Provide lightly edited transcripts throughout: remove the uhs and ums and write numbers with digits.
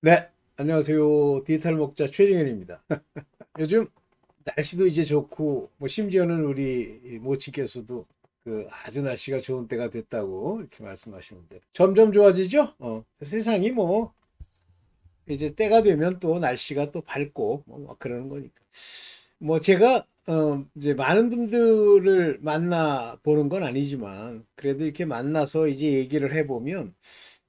네, 안녕하세요. 디지털 목자 최정현입니다. 요즘 날씨도 이제 좋고, 뭐 심지어는 우리 모친께서도 그 아주 날씨가 좋은 때가 됐다고 이렇게 말씀하시는데 점점 좋아지죠? 세상이 뭐 이제 때가 되면 또 날씨가 또 밝고 뭐 그러는 거니까. 뭐 제가 이제 많은 분들을 만나 보는 건 아니지만 그래도 이렇게 만나서 이제 얘기를 해보면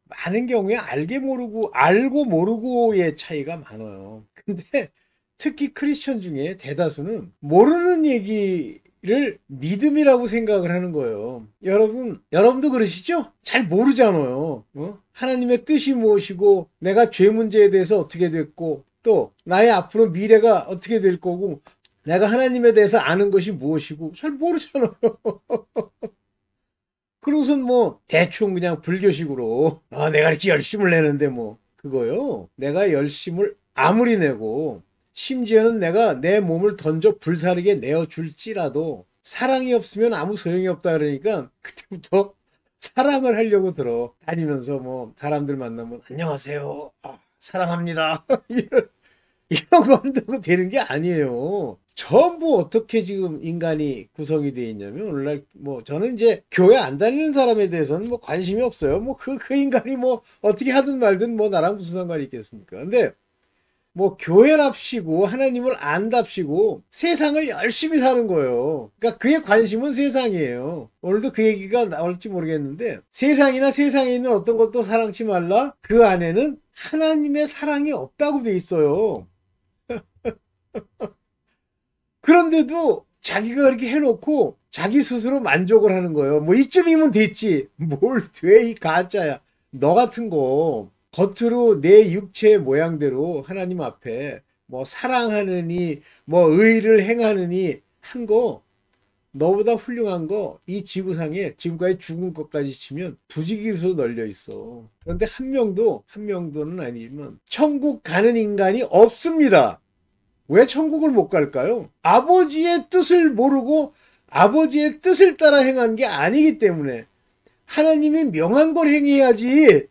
많은 경우에 알고 모르고의 차이가 많아요. 근데 특히 크리스천 중에 대다수는 모르는 얘기를 믿음이라고 생각을 하는 거예요. 여러분도 그러시죠? 잘 모르잖아요. 하나님의 뜻이 무엇이고, 내가 죄 문제에 대해서 어떻게 됐고, 또 나의 앞으로 미래가 어떻게 될 거고, 내가 하나님에 대해서 아는 것이 무엇이고, 잘 모르잖아요. 그러고선 뭐 대충 그냥 불교식으로 내가 이렇게 열심을 내는데 뭐 그거요. 내가 열심을 아무리 내고 심지어는 내가 내 몸을 던져 불사르게 내어줄지라도 사랑이 없으면 아무 소용이 없다 그러니까 그때부터 사랑을 하려고 들어. 다니면서 뭐 사람들 만나면 안녕하세요. 사랑합니다. 이런 거 한다고 되는 게 아니에요. 전부 어떻게 지금 인간이 구성이 되어 있냐면, 오늘날 뭐 저는 이제 교회 안 다니는 사람에 대해서는 뭐 관심이 없어요. 뭐 그 인간이 뭐 어떻게 하든 말든 뭐 나랑 무슨 상관이 있겠습니까? 근데 뭐 교회랍시고 하나님을 안답시고 세상을 열심히 사는 거예요. 그러니까 그의 관심은 세상이에요. 오늘도 그 얘기가 나올지 모르겠는데, 세상이나 세상에 있는 어떤 것도 사랑치 말라. 그 안에는 하나님의 사랑이 없다고 돼 있어요. 그런데도 자기가 그렇게 해놓고 자기 스스로 만족을 하는 거예요. 뭐 이쯤이면 됐지. 뭘 돼, 이 가짜야. 너 같은 거 겉으로 내 육체의 모양대로 하나님 앞에 뭐 사랑하느니 뭐 의를 행하느니 한 거, 너보다 훌륭한 거 이 지구상에 지금까지 죽은 것까지 치면 부지기수로 널려 있어. 그런데 한 명도는 아니지만 천국 가는 인간이 없습니다. 왜 천국을 못 갈까요? 아버지의 뜻을 모르고 아버지의 뜻을 따라 행한 게 아니기 때문에. 하나님이 명한 걸 행해야지.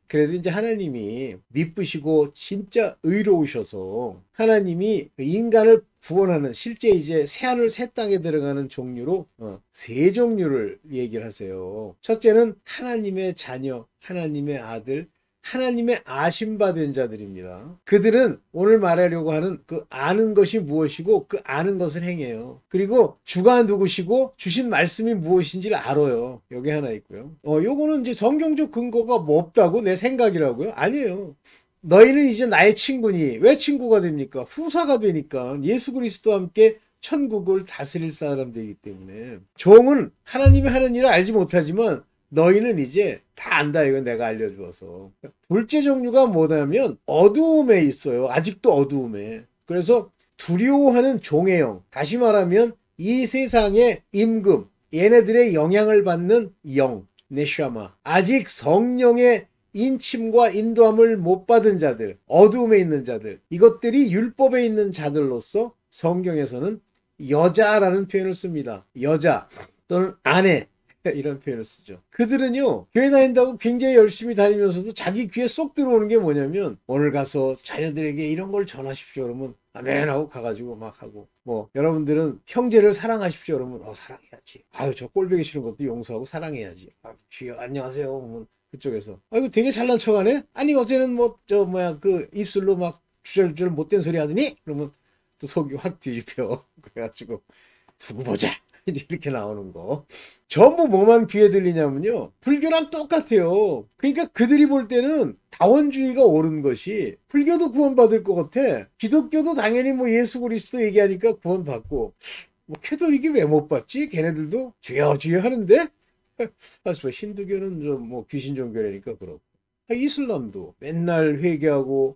그래서 이제 하나님이 미쁘시고 진짜 의로우셔서 하나님이 인간을 구원하는, 실제 이제 새하늘 새 땅에 들어가는 종류로 세 종류를 얘기를 하세요. 첫째는 하나님의 자녀, 하나님의 아들, 하나님의 아심받은 자들입니다. 그들은 오늘 말하려고 하는 그 아는 것이 무엇이고 그 아는 것을 행해요. 그리고 주가 누구시고 주신 말씀이 무엇인지를 알아요. 여기 하나 있고요. 요거는 이제 성경적 근거가 뭐 없다고 내 생각이라고요? 아니에요. 너희는 이제 나의 친구니. 왜 친구가 됩니까? 후사가 되니까. 예수 그리스도와 함께 천국을 다스릴 사람들이기 때문에. 종은 하나님이 하는 일을 알지 못하지만 너희는 이제 다 안다, 이거 내가 알려주어서. 둘째 종류가 뭐냐면 어두움에 있어요. 아직도 어두움에. 그래서 두려워하는 종의 영, 다시 말하면 이 세상의 임금, 얘네들의 영향을 받는 영, 네샤마, 아직 성령의 인침과 인도함을 못 받은 자들, 어두움에 있는 자들, 이것들이 율법에 있는 자들로서 성경에서는 여자라는 표현을 씁니다. 여자 또는 아내, 이런 표현을 쓰죠. 그들은요, 교회 다닌다고 굉장히 열심히 다니면서도 자기 귀에 쏙 들어오는 게 뭐냐면, 오늘 가서 자녀들에게 이런 걸 전하십시오 그러면 아멘 하고 가가지고 막 하고, 뭐 여러분들은 형제를 사랑하십시오 그러면 사랑해야지. 아유, 저 꼴보기 싫은 것도 용서하고 사랑해야지. 주여 안녕하세요 그러면 그쪽에서 아이고 되게 잘난 척하네. 아니 어제는 뭐 저 뭐야 그 입술로 막 주절주절 못된 소리 하더니, 그러면 또 속이 확 뒤집혀. 그래가지고 두고 보자 이렇게 나오는 거. 전부 뭐만 귀에 들리냐면요, 불교랑 똑같아요. 그러니까 그들이 볼 때는 다원주의가 옳은 것이, 불교도 구원받을 것 같아. 기독교도 당연히 뭐 예수 그리스도 얘기하니까 구원받고, 뭐 캐톨릭이 왜 못 받지? 걔네들도 주여 주여 하는데. 사실 뭐 힌두교는 좀 뭐 귀신 종교라니까 그렇고, 이슬람도 맨날 회개하고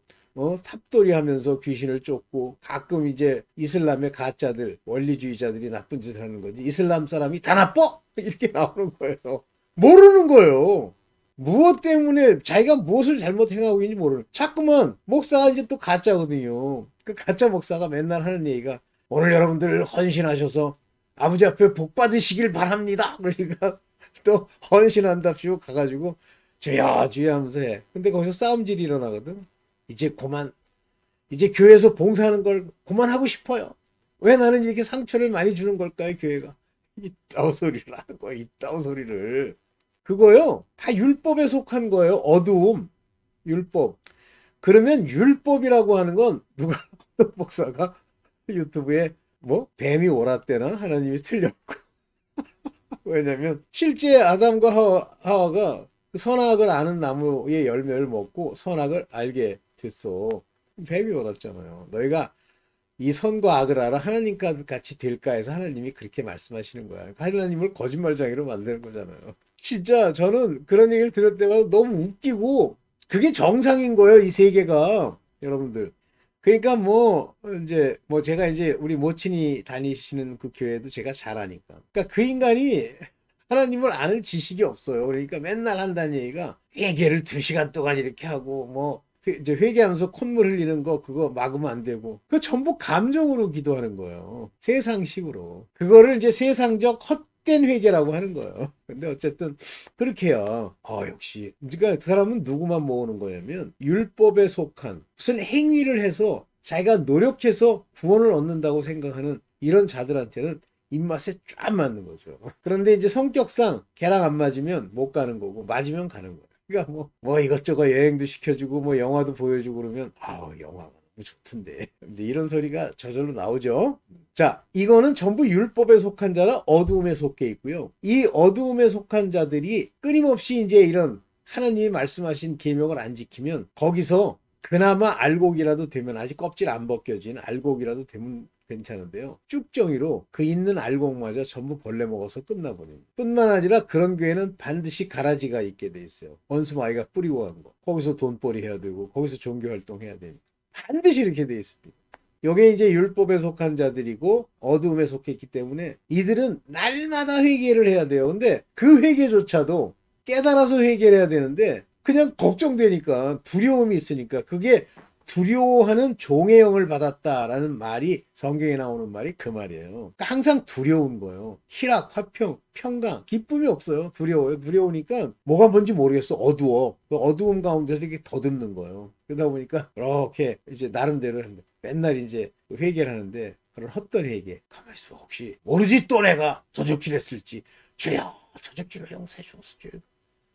탑돌이 하면서 귀신을 쫓고, 가끔 이제 이슬람의 가짜들, 원리주의자들이 나쁜 짓을 하는 거지. 이슬람 사람이 다 나빠! 이렇게 나오는 거예요. 모르는 거예요. 무엇 때문에 자기가 무엇을 잘못 행하고 있는지 모르는. 자꾸만 목사가 이제 또 가짜거든요. 그 가짜 목사가 맨날 하는 얘기가, 오늘 여러분들 헌신하셔서 아버지 앞에 복 받으시길 바랍니다. 그러니까 또 헌신한답시고 가가지고 주여 주여 하면서 해. 근데 거기서 싸움질이 일어나거든. 이제 교회에서 봉사하는 걸 그만하고 싶어요. 왜 나는 이렇게 상처를 많이 주는 걸까요, 교회가? 이따오 소리를 하는 거야, 이따오 소리를. 그거요, 다 율법에 속한 거예요. 어두움, 율법. 그러면 율법이라고 하는 건 누가 어떤 목사가 유튜브에 뭐 뱀이 옳았대나 하나님이 틀렸고. 왜냐면 실제 아담과 하와가 그 선악을 아는 나무의 열매를 먹고 선악을 알게 됐어. 뱀이 옳았잖아요. 너희가 이 선과 악을 알아 하나님과 같이 될까 해서 하나님이 그렇게 말씀하시는 거야. 하나님을 거짓말쟁이로 만드는 거잖아요. 진짜 저는 그런 얘기를 들을 때마다 너무 웃기고 그게 정상인 거예요, 이 세계가. 여러분들. 그러니까 제가 이제 우리 모친이 다니시는 그 교회도 제가 잘 아니까. 그러니까 그 인간이 하나님을 아는 지식이 없어요. 그러니까 맨날 한다는 얘기가 회개를 2시간 동안 이렇게 하고 이제 회개하면서 콧물 흘리는 거 그거 막으면 안 되고 그거 전부 감정으로 기도하는 거예요. 세상식으로. 그거를 이제 세상적 헛된 회개라고 하는 거예요. 근데 어쨌든 그렇게 해요. 역시 그러니까 그 사람은 누구만 모으는 거냐면 율법에 속한 무슨 행위를 해서 자기가 노력해서 구원을 얻는다고 생각하는 이런 자들한테는 입맛에 쫙 맞는 거죠. 그런데 이제 성격상 걔랑 안 맞으면 못 가는 거고 맞으면 가는 거예요. 그러니까 이것저것 여행도 시켜주고 영화도 보여주고 그러면 영화가 너무 좋던데. 이제 이런 소리가 저절로 나오죠. 자, 이거는 전부 율법에 속한 자라 어두움에 속해 있고요. 이 어두움에 속한 자들이 끊임없이 이제 이런 하나님이 말씀하신 계명을 안 지키면 거기서 그나마 알곡이라도 되면 아직 껍질 안 벗겨진 알곡이라도 되면 괜찮은데요. 쭉정이로 그 있는 알곡마저 전부 벌레 먹어서 끝나버립니다. 뿐만 아니라 그런 교회는 반드시 가라지가 있게 돼 있어요. 원수마귀가 뿌리고 간 거. 거기서 돈벌이 해야 되고 거기서 종교활동 해야 됩니다. 반드시 이렇게 돼 있습니다. 이게 이제 율법에 속한 자들이고 어두움에 속했기 때문에 이들은 날마다 회개를 해야 돼요. 근데 그 회개조차도 깨달아서 회개를 해야 되는데 그냥 걱정되니까 두려움이 있으니까 그게 두려워하는 종의 영을 받았다라는 말이 성경에 나오는 말이 그 말이에요. 그러니까 항상 두려운 거예요. 희락, 화평, 평강, 기쁨이 없어요. 두려워요. 두려우니까 뭐가 뭔지 모르겠어. 어두워. 그 어두움 가운데서 이렇게 더듬는 거예요. 그러다 보니까 이렇게 이제 나름대로 맨날 이제 회개를 하는데 그런 헛된 회개. 가만히 있어. 혹시 모르지 또 내가 저적질했을지. 주여 저적질을 용서해 주옵소서.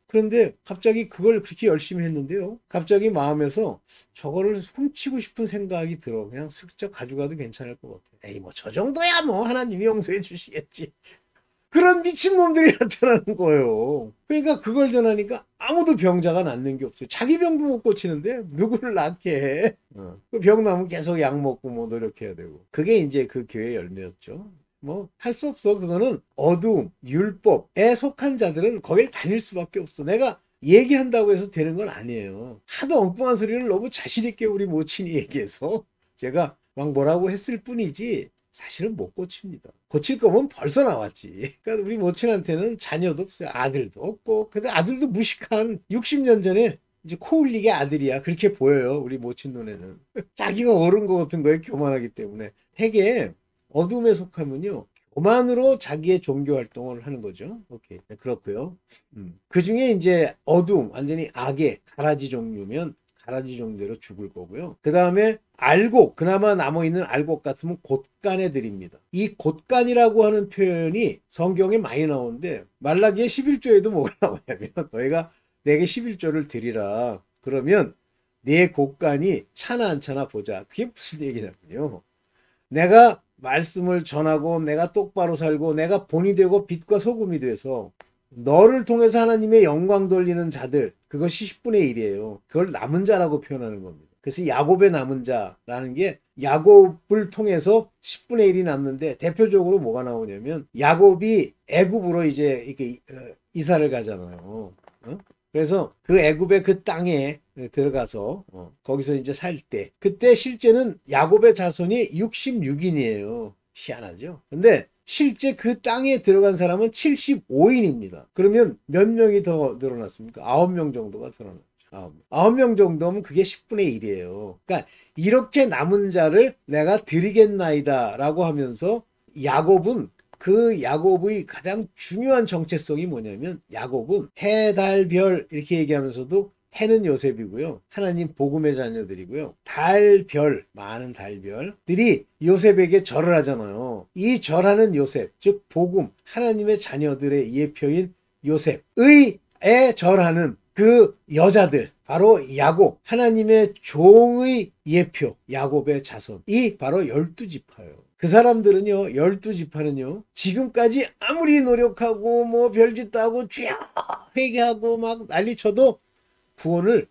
그런데 갑자기 그걸 그렇게 열심히 했는데요. 갑자기 마음에서 저거를 훔치고 싶은 생각이 들어. 그냥 슬쩍 가져가도 괜찮을 것 같아. 에이 저 정도야 하나님이 용서해 주시겠지. 그런 미친놈들이 나타나는 거예요. 그러니까 그걸 전하니까 아무도 병자가 낫는 게 없어요. 자기 병도 못 고치는데 누구를 낫게 해. 그 병 나면 계속 약 먹고 노력해야 되고. 그게 이제 그 교회의 열매였죠. 할 수 없어. 그거는 어두움, 율법에 속한 자들은 거길 다닐 수밖에 없어. 내가 얘기한다고 해서 되는 건 아니에요. 하도 엉뚱한 소리를 너무 자신있게 우리 모친이 얘기해서 제가 뭐라고 했을 뿐이지 사실은 못 고칩니다. 고칠 거면 벌써 나왔지. 그러니까 우리 모친한테는 자녀도 없어요. 아들도 없고. 근데 아들도 무식한 60년 전에 이제 코 흘리게 아들이야. 그렇게 보여요. 우리 모친 눈에는. 자기가 옳은 거 같은 거에 교만하기 때문에. 되게 어둠에 속하면요. 교만으로 자기의 종교 활동을 하는 거죠. 오케이. 네, 그렇고요. 그 중에 이제 어둠, 완전히 악의 가라지 종류면 가라지 종대로 죽을 거고요. 그 다음에 알곡, 그나마 남아있는 알곡 같으면 곶간에 드립니다. 이 곶간이라고 하는 표현이 성경에 많이 나오는데 말라기의 11조에도 뭐가 나오냐면 너희가 내게 11조를 드리라. 그러면 내 곶간이 차나 안 차나 보자. 그게 무슨 얘기냐면요. 내가 말씀을 전하고 내가 똑바로 살고 내가 본이 되고 빛과 소금이 돼서 너를 통해서 하나님의 영광 돌리는 자들, 그것이 10분의 1이에요. 그걸 남은 자라고 표현하는 겁니다. 그래서 야곱의 남은 자라는 게 야곱을 통해서 10분의 1이 남는데 대표적으로 뭐가 나오냐면 야곱이 애굽으로 이제 이렇게 이사를 가잖아요. 그래서 그 애굽의 그 땅에 들어가서 거기서 이제 살 때 그때 실제는 야곱의 자손이 66인이에요. 희한하죠. 근데 실제 그 땅에 들어간 사람은 75인입니다. 그러면 몇 명이 더 늘어났습니까? 9명 정도가 늘어났죠. 9명 정도면 그게 10분의 1이에요. 그러니까 이렇게 남은 자를 내가 드리겠나이다 라고 하면서 야곱은 그 야곱의 가장 중요한 정체성이 뭐냐면 야곱은 해, 달, 별 이렇게 얘기하면서도 해는 요셉이고요. 하나님 복음의 자녀들이고요. 달, 별, 많은 달별들이 요셉에게 절을 하잖아요. 이 절하는 요셉, 즉 복음, 하나님의 자녀들의 예표인 요셉의 절하는 그 여자들, 바로 야곱, 하나님의 종의 예표, 야곱의 자손이 바로 12지파예요. 그 사람들은요, 12지파는요, 지금까지 아무리 노력하고 뭐 별짓도 하고 주여 회개하고 막 난리쳐도 구원을,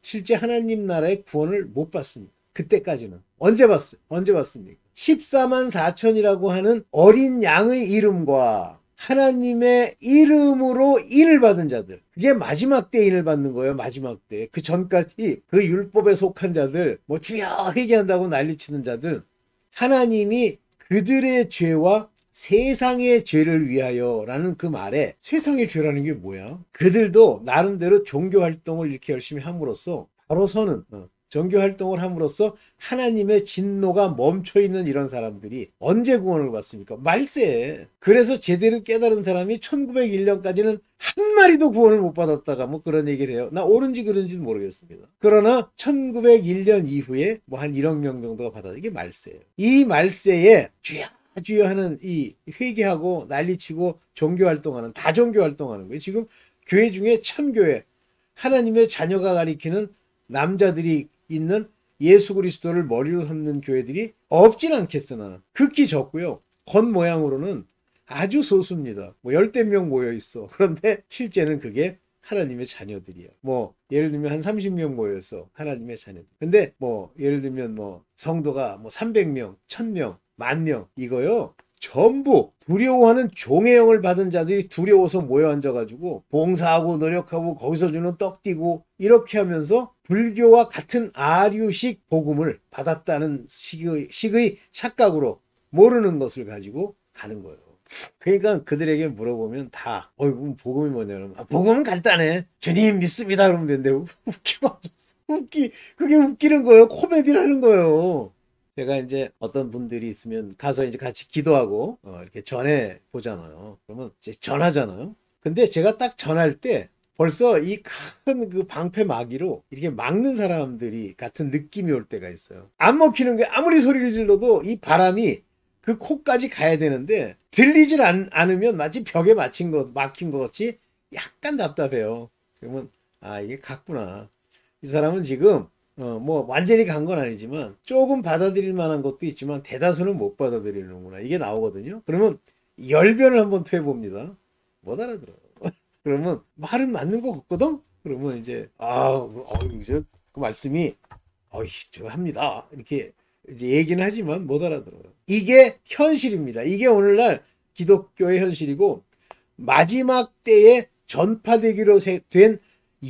실제 하나님 나라의 구원을 못 받습니다. 그때까지는. 언제 봤어요? 언제 봤습니까? 14만 4천이라고 하는 어린 양의 이름과 하나님의 이름으로 인을 받은 자들. 그게 마지막 때 인을 받는 거예요. 마지막 때. 그 전까지 그 율법에 속한 자들, 뭐 주여 회개한다고 난리치는 자들, 하나님이 그들의 죄와 세상의 죄를 위하여 라는 그 말에 세상의 죄라는 게 뭐야? 그들도 나름대로 종교 활동을 이렇게 열심히 함으로써 바로서는 종교 활동을 함으로써 하나님의 진노가 멈춰있는 이런 사람들이 언제 구원을 받습니까? 말세에. 그래서 제대로 깨달은 사람이 1901년까지는 한 마리도 구원을 못 받았다가 뭐 그런 얘기를 해요. 나 옳은지 그른지는 모르겠습니다. 그러나 1901년 이후에 뭐 한 1억 명 정도가 받았다. 이게 말세예요. 이 말세에 주여 하는 이 회개하고 난리치고 종교활동하는, 다 종교활동하는 거예요. 지금 교회 중에 참교회, 하나님의 자녀가 가리키는 남자들이 있는 예수 그리스도를 머리로 삼는 교회들이 없진 않겠으나 극히 적고요. 겉모양으로는 아주 소수입니다. 뭐 10대 명 모여 있어. 그런데 실제는 그게 하나님의 자녀들이야. 뭐 예를 들면 한 30명 모여서 하나님의 자녀들. 근데 뭐 예를 들면 뭐 성도가 뭐 300명, 1000명, 10,000명 이거요. 전부 두려워하는 종의 영을 받은 자들이 두려워서 모여 앉아가지고 봉사하고 노력하고 거기서 주는 떡 띠고 이렇게 하면서 불교와 같은 아류식 복음을 받았다는 식의 착각으로 모르는 것을 가지고 가는 거예요. 그러니까 그들에게 물어보면 다 복음이 뭐냐면 복음은 간단해. 주님 믿습니다. 그러면 되는데 그게 웃기는 거예요. 코미디라는 거예요. 제가 이제 어떤 분들이 있으면 가서 이제 같이 기도하고 이렇게 전해 보잖아요. 그러면 이제 전하잖아요. 근데 제가 딱 전할 때 벌써 이 큰 그 방패 막이로 이렇게 막는 사람들이 같은 느낌이 올 때가 있어요. 안 먹히는 게 아무리 소리를 질러도 이 바람이 그 코까지 가야 되는데 들리질 않으면 마치 벽에 막힌 것 같이 약간 답답해요. 그러면 이게 같구나. 이 사람은 지금 뭐 완전히 간 건 아니지만 조금 받아들일 만한 것도 있지만 대다수는 못 받아들이는구나. 이게 나오거든요. 그러면 열변을 한번 퇴해봅니다. 못 알아들어요. 그러면 말은 맞는 것 같거든? 그러면 이제 이제 그 말씀이 저 합니다. 이렇게 이제 얘기는 하지만 못 알아들어요. 이게 현실입니다. 이게 오늘날 기독교의 현실이고 마지막 때에 전파되기로 된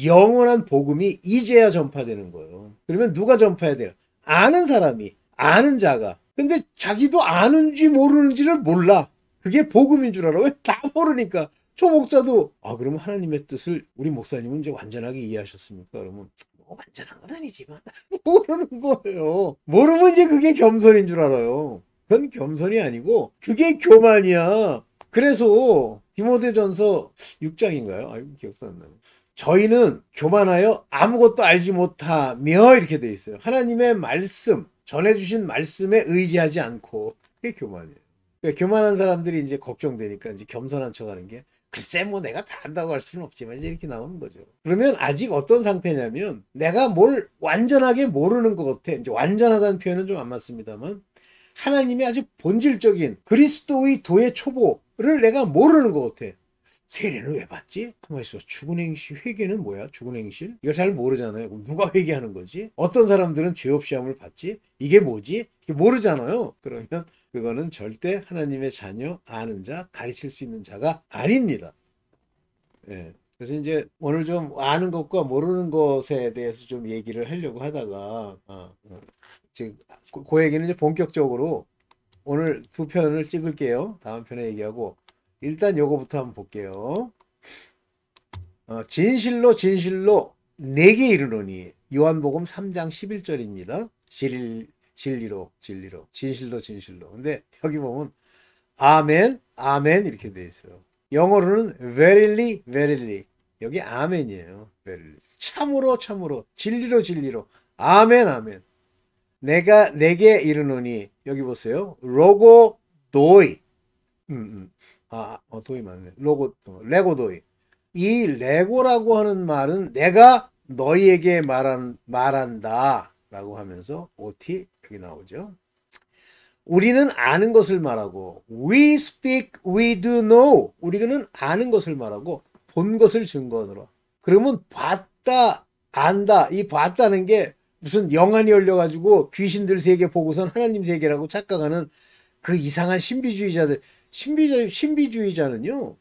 영원한 복음이 이제야 전파되는 거예요. 그러면 누가 전파해야 돼요? 아는 사람이, 아는 자가. 근데 자기도 아는지 모르는지를 몰라. 그게 복음인 줄 알아. 왜? 다 모르니까. 저 목사도 그러면 하나님의 뜻을 우리 목사님은 이제 완전하게 이해하셨습니까? 그러면 완전한 건 아니지만 모르는 거예요. 모르면 이제 그게 겸손인 줄 알아요. 그건 겸손이 아니고 그게 교만이야. 그래서 디모데전서 6장인가요? 기억도 안 나요. 저희는 교만하여 아무것도 알지 못하며 이렇게 돼 있어요. 하나님의 말씀, 전해주신 말씀에 의지하지 않고. 그게 교만이에요. 그러니까 교만한 사람들이 이제 걱정되니까 이제 겸손한 척 하는 게 글쎄 뭐 내가 다 안다고 할 수는 없지만 이제 이렇게 나오는 거죠. 그러면 아직 어떤 상태냐면 내가 뭘 완전하게 모르는 것 같아. 이제 완전하다는 표현은 좀 안 맞습니다만 하나님의 아주 본질적인 그리스도의 도의 초보를 내가 모르는 것 같아. 세례는 왜 받지? 가만히 있어. 죽은 행실, 회개는 뭐야? 죽은 행실? 이거 잘 모르잖아요. 그럼 누가 회개하는 거지? 어떤 사람들은 죄 없이 함을 받지? 이게 뭐지? 이게 모르잖아요. 그러면 그거는 절대 하나님의 자녀, 아는 자, 가르칠 수 있는 자가 아닙니다. 예. 그래서 이제 오늘 좀 아는 것과 모르는 것에 대해서 좀 얘기를 하려고 하다가 지금 그 얘기는 이제 본격적으로 오늘 2편을 찍을게요. 다음 편에 얘기하고 일단 요거부터 한번 볼게요. 진실로 내게 이르노니 요한복음 3장 11절입니다. 진리로 진실로. 근데 여기 보면 아멘 아멘 이렇게 돼 있어요. 영어로는 verily, verily. 여기 아멘이에요. verily. 참으로, 참으로, 진리로, 진리로. 아멘, 아멘. 내가 내게 이르노니 여기 보세요. 로고 도이. 도이 맞네. 레고 도이. 이 레고라고 하는 말은 내가 너희에게 말한다 라고 하면서 OT 여기 나오죠. 우리는 아는 것을 말하고 we speak, we do know. 우리는 아는 것을 말하고 본 것을 증거하노라. 그러면 봤다, 안다. 이 봤다는 게 무슨 영안이 열려가지고 귀신들 세계 보고선 하나님 세계라고 착각하는 그 이상한 신비주의자들. 신비주의자는요.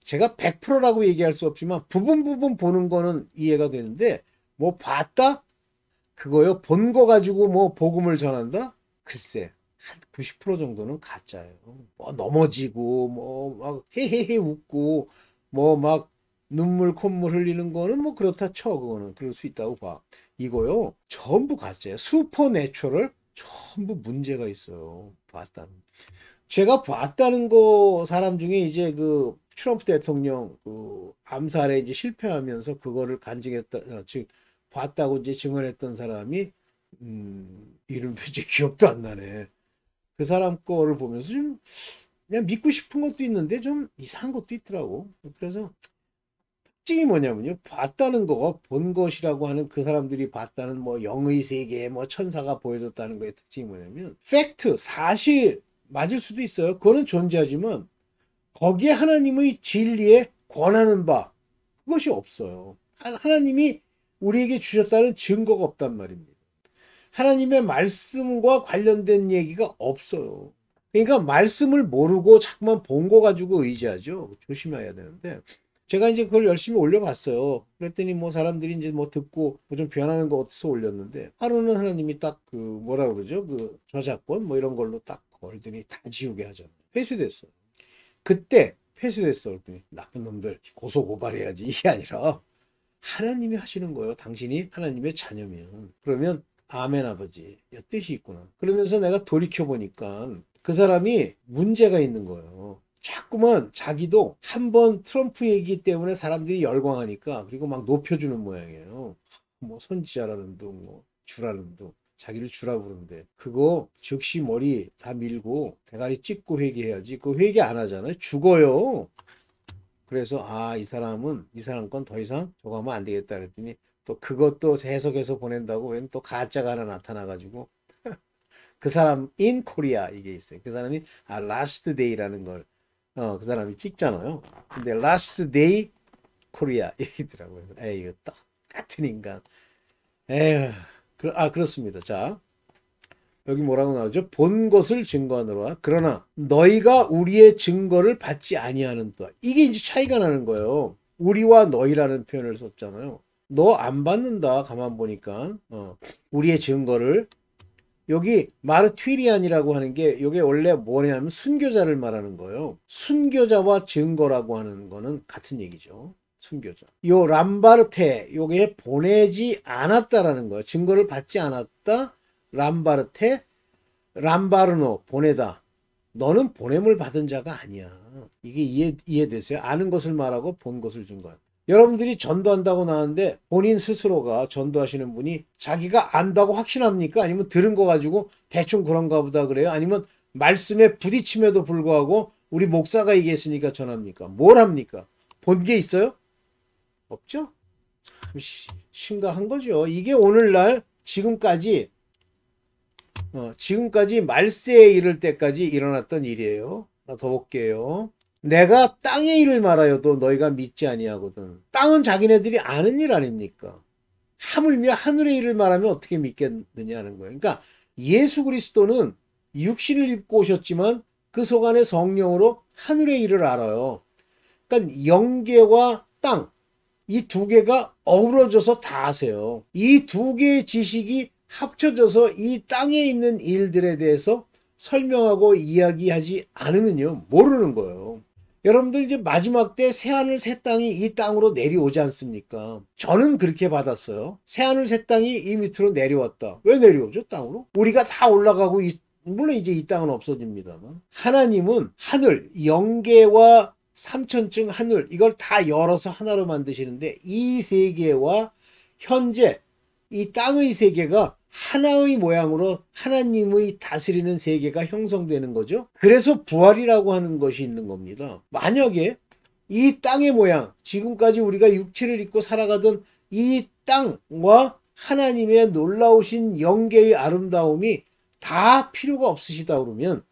제가 100%라고 얘기할 수 없지만 부분 보는 거는 이해가 되는데 뭐 봤다? 그거요. 본 거 가지고 뭐 복음을 전한다? 글쎄. 한 90% 정도는 가짜예요. 뭐 넘어지고 뭐 막 헤헤헤 웃고 뭐 막 눈물 콧물 흘리는 거는 뭐 그렇다 쳐. 그거는 그럴 수 있다고 봐. 이거요. 전부 가짜예요. 슈퍼내추럴 전부 문제가 있어요. 봤다는. 제가 봤다는 거 사람 중에 이제 그 트럼프 대통령 그 암살에 이제 실패하면서 그거를 간증했다, 즉 봤다고 이제 증언했던 사람이 이름도 이제 기억도 안 나네. 그 사람 거를 보면서 좀 그냥 믿고 싶은 것도 있는데 좀 이상한 것도 있더라고. 그래서 특징이 뭐냐면요. 봤다는 거가 본 것이라고 하는 그 사람들이 봤다는 뭐 영의 세계, 뭐 천사가 보여줬다는 거의 특징이 뭐냐면 팩트, 사실 맞을 수도 있어요. 그거는 존재하지만 거기에 하나님의 진리에 권하는 바 그것이 없어요. 하나님이 우리에게 주셨다는 증거가 없단 말입니다. 하나님의 말씀과 관련된 얘기가 없어요. 그러니까 말씀을 모르고 자꾸만 본 거 가지고 의지하죠. 조심해야 되는데 제가 이제 그걸 열심히 올려봤어요. 그랬더니 뭐 사람들이 이제 뭐 듣고 뭐 좀 변하는 거 어때서 올렸는데 하루는 하나님이 딱 그 뭐라 그러죠? 그 저작권 뭐 이런 걸로 딱 걸더니 다 지우게 하잖아요. 회수됐어요. 그때 회수됐어. 그랬더니 나쁜 놈들 고소 고발해야지 이게 아니라 하나님이 하시는 거예요. 당신이 하나님의 자녀면. 그러면 아멘 아버지 뜻이 있구나. 그러면서 내가 돌이켜보니까 그 사람이 문제가 있는 거예요. 자꾸만 자기도 한번 트럼프 얘기 때문에 사람들이 열광하니까 그리고 막 높여주는 모양이에요. 뭐 선지자라는 둥, 뭐 주라는 둥. 자기를 주라 부르는데 그거 즉시 머리 다 밀고 대가리 찍고 회개해야지. 그거 회개 안 하잖아요. 죽어요. 그래서 이 사람 건 더 이상 저거 하면 안 되겠다 그랬더니 또 그것도 해석해서 보낸다고 웬 또 가짜가 하나 나타나가지고 그 사람 in 코리아 이게 있어요. 그 사람이 last day라는 걸 그 사람이 찍잖아요. 근데 last day 코리아 이더라고요. 에이 이거 똑같은 인간. 에휴. 그렇습니다. 자, 여기 뭐라고 나오죠? 본 것을 증거하노라. 그러나 너희가 우리의 증거를 받지 아니하는도다. 이게 이제 차이가 나는 거예요. 우리와 너희라는 표현을 썼잖아요. 너 안 받는다. 가만 보니까 우리의 증거를 여기 마르튀리안이라고 하는 게 이게 원래 뭐냐면 순교자를 말하는 거예요. 순교자와 증거라고 하는 거는 같은 얘기죠. 순교자. 요 람바르테 요게 보내지 않았다라는 거예요. 증거를 받지 않았다. 람바르테 람바르노 보내다. 너는 보냄을 받은 자가 아니야. 이게 이해되세요? 아는 것을 말하고 본 것을 증거한다. 여러분들이 전도한다고 나왔는데 본인 스스로가 전도하시는 분이 자기가 안다고 확신합니까? 아니면 들은 거 가지고 대충 그런가 보다 그래요? 아니면 말씀에 부딪힘에도 불구하고 우리 목사가 얘기했으니까 전합니까? 뭘 합니까? 본 게 있어요? 없죠? 참 심각한 거죠. 이게 오늘날 지금까지 말세에 이를 때까지 일어났던 일이에요. 하나 더 볼게요. 내가 땅의 일을 말하여도 너희가 믿지 아니하거든. 땅은 자기네들이 아는 일 아닙니까? 하물며 하늘의 일을 말하면 어떻게 믿겠느냐는 거예요. 그러니까 예수 그리스도는 육신을 입고 오셨지만 그 속 안에 성령으로 하늘의 일을 알아요. 그러니까 영계와 땅, 이 두 개가 어우러져서 다 아세요. 이 두 개의 지식이 합쳐져서 이 땅에 있는 일들에 대해서 설명하고 이야기하지 않으면요, 모르는 거예요. 여러분들 이제 마지막 때 새하늘 새 땅이 이 땅으로 내려오지 않습니까? 저는 그렇게 받았어요. 새하늘 새 땅이 이 밑으로 내려왔다. 왜 내려오죠? 땅으로? 우리가 다 올라가고 물론 이제 이 땅은 없어집니다만, 하나님은 하늘, 영계와 삼천층 하늘, 이걸 다 열어서 하나로 만드시는데, 이 세계와 현재 이 땅의 세계가 하나의 모양으로 하나님의 다스리는 세계가 형성되는 거죠. 그래서 부활이라고 하는 것이 있는 겁니다. 만약에 이 땅의 모양, 지금까지 우리가 육체를 입고 살아가던 이 땅과 하나님의 놀라우신 영계의 아름다움이 다 필요가 없으시다 그러면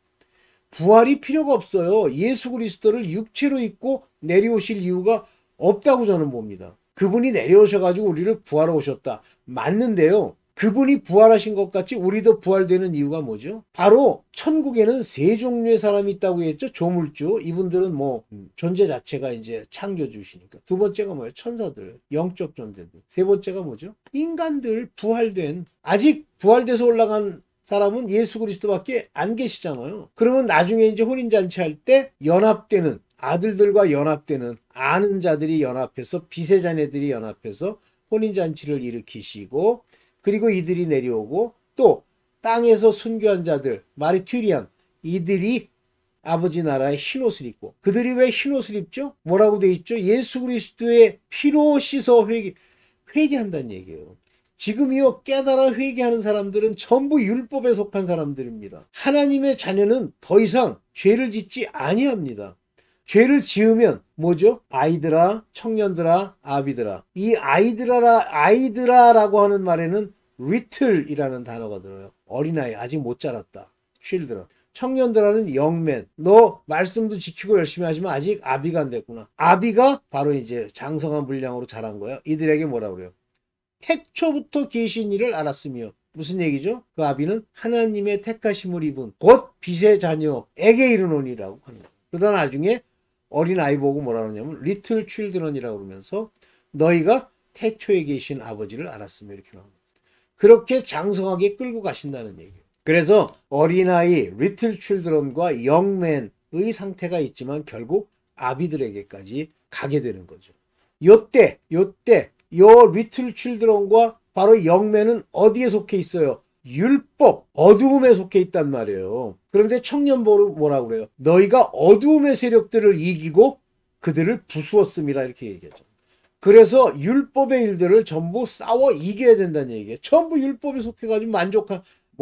부활이 필요가 없어요. 예수 그리스도를 육체로 입고 내려오실 이유가 없다고 저는 봅니다. 그분이 내려오셔가지고 우리를 구하러 오셨다. 맞는데요. 그분이 부활하신 것 같이 우리도 부활되는 이유가 뭐죠? 바로 천국에는 세 종류의 사람이 있다고 했죠. 조물주. 이분들은 뭐 존재 자체가 이제 창조주시니까. 두 번째가 뭐예요? 천사들, 영적 존재들. 세 번째가 뭐죠? 인간들, 부활된. 아직 부활돼서 올라간 사람은 예수 그리스도밖에 안 계시잖아요. 그러면 나중에 이제 혼인잔치 할 때 연합되는, 아들들과 연합되는, 아는 자들이 연합해서, 빛의 자녀들이 연합해서 혼인잔치를 일으키시고, 그리고 이들이 내려오고, 또 땅에서 순교한 자들, 마리투리안, 이들이 아버지 나라의 흰옷을 입고, 그들이 왜 흰옷을 입죠? 뭐라고 돼 있죠? 예수 그리스도의 피로 씻어 회개한다는 얘기예요. 지금이요, 깨달아 회개하는 사람들은 전부 율법에 속한 사람들입니다. 하나님의 자녀는 더 이상 죄를 짓지 아니합니다. 죄를 지으면 뭐죠? 아이들아, 청년들아, 아비들아. 이 아이들아라고 하는 말에는 little이라는 단어가 들어요. 어린아이, 아직 못 자랐다. children. 청년들아는 youngmen. 너 말씀도 지키고 열심히 하지만 아직 아비가 안 됐구나. 아비가 바로 이제 장성한 분량으로 자란 거예요. 이들에게 뭐라 그래요? 태초부터 계신 이를 알았으며. 무슨 얘기죠? 그 아비는 하나님의 택하심을 입은 곧 빛의 자녀에게 이르노니라고 하는 거예요. 그러다 나중에 어린아이 보고 뭐라 그러냐면 little children이라고 그러면서 너희가 태초에 계신 아버지를 알았으며 이렇게 나옵니다. 그렇게 장성하게 끌고 가신다는 얘기예요. 그래서 어린아이 little children과 youngmen의 상태가 있지만 결국 아비들에게까지 가게 되는 거죠. 요때 요 little children과 바로 youngmen은 어디에 속해 있어요? 율법, 어두움에 속해 있단 말이에요. 그런데 청년보를 뭐라고 그래요? 너희가 어두움의 세력들을 이기고 그들을 부수었음이라 이렇게 얘기하죠. 그래서 율법의 일들을 전부 싸워 이겨야 된다는 얘기예요. 전부 율법에 속해가지고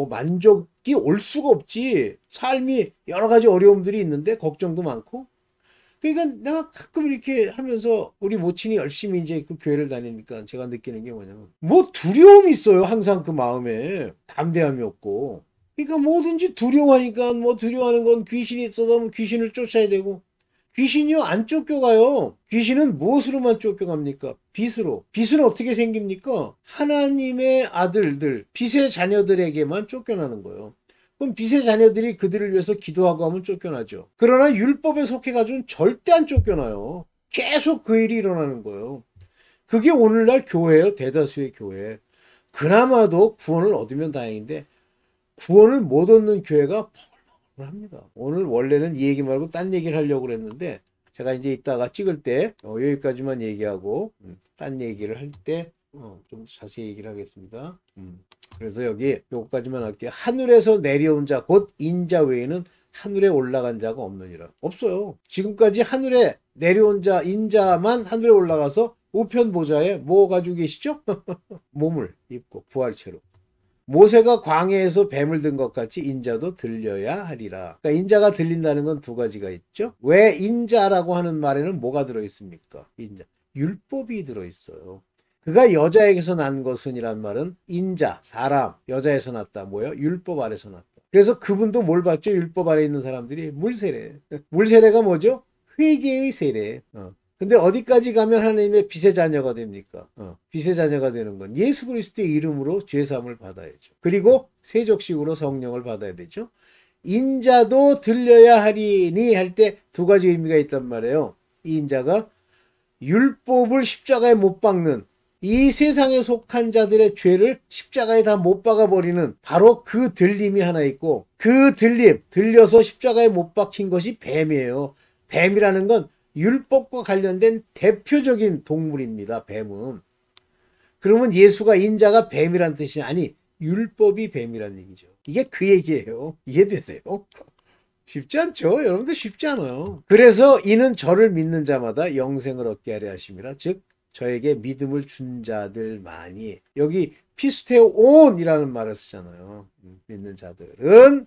만족이 올 수가 없지. 삶이 여러 가지 어려움들이 있는데 걱정도 많고. 그러니까 내가 가끔 이렇게 하면서 우리 모친이 열심히 이제 그 교회를 다니니까 제가 느끼는 게 뭐냐면 뭐 두려움이 있어요. 항상 그 마음에 담대함이 없고. 그러니까 뭐든지 두려워하니까 뭐 두려워하는 건 귀신이 있어도 귀신을 쫓아야 되고 귀신이요 안 쫓겨가요. 귀신은 무엇으로만 쫓겨갑니까? 빛으로. 빛은 어떻게 생깁니까? 하나님의 아들들, 빛의 자녀들에게만 쫓겨나는 거예요. 그럼 빛의 자녀들이 그들을 위해서 기도하고 하면 쫓겨나죠. 그러나 율법에 속해가지고는 절대 안 쫓겨나요. 계속 그 일이 일어나는 거예요. 그게 오늘날 교회예요. 대다수의 교회. 그나마도 구원을 얻으면 다행인데 구원을 못 얻는 교회가 합니다. 오늘 원래는 이 얘기 말고 딴 얘기를 하려고 그랬는데 제가 이제 이따가 찍을 때 여기까지만 얘기하고 딴 얘기를 할 때 좀 자세히 얘기를 하겠습니다. 그래서 여기 요거까지만 할게요. 하늘에서 내려온 자 곧 인자 외에는 하늘에 올라간 자가 없느니라. 없어요. 지금까지 하늘에 내려온 자 인자만 하늘에 올라가서 우편 보좌에 뭐 가지고 계시죠? 몸을 입고 부활체로. 모세가 광야에서 뱀을 든 것 같이 인자도 들려야 하리라. 그러니까 인자가 들린다는 건 두 가지가 있죠. 왜 인자라고 하는 말에는 뭐가 들어있습니까? 인자. 율법이 들어있어요. 그가 여자에게서 난 것은 이란 말은 인자, 사람, 여자에서 났다. 뭐예요? 율법 아래서 났다. 그래서 그분도 뭘 받죠? 율법 아래 있는 사람들이 물세례. 물세례가 뭐죠? 회개의 세례. 근데 어디까지 가면 하나님의 빛의 자녀가 됩니까? 빛의 자녀가 되는 건 예수 그리스도의 이름으로 죄사함을 받아야죠. 그리고 세족식으로 성령을 받아야 되죠. 인자도 들려야 하리니 할 때 두 가지 의미가 있단 말이에요. 이 인자가 율법을 십자가에 못 박는 이 세상에 속한 자들의 죄를 십자가에 다 못 박아버리는 바로 그 들림이 하나 있고 그 들려서 십자가에 못 박힌 것이 뱀이에요. 뱀이라는 건 율법과 관련된 대표적인 동물입니다. 뱀은. 그러면 예수가 인자가 뱀이란 뜻이 아니 율법이 뱀이란 얘기죠. 이게 그 얘기예요. 이해되세요? 쉽지 않죠? 여러분들 쉽지 않아요. 그래서 이는 저를 믿는 자마다 영생을 얻게 하려 하심이라. 즉 저에게 믿음을 준 자들만이. 여기 피스테온이라는 말을 쓰잖아요. 믿는 자들은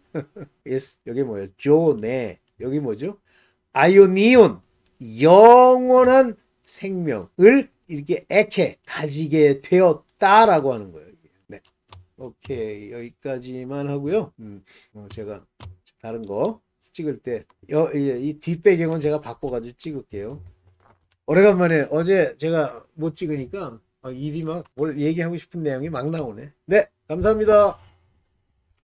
여기 뭐예요? 조네. 여기 뭐죠? 아이오니온. 영원한 생명을 이렇게 에케 가지게 되었다라고 하는 거예요. 네. 오케이. 여기까지만 하고요. 제가 다른 거 찍을 때 이 뒷배경은 제가 바꿔가지고 찍을게요. 오래간만에 어제 제가 못 찍으니까 입이 막 뭘 얘기하고 싶은 내용이 막 나오네. 네, 감사합니다.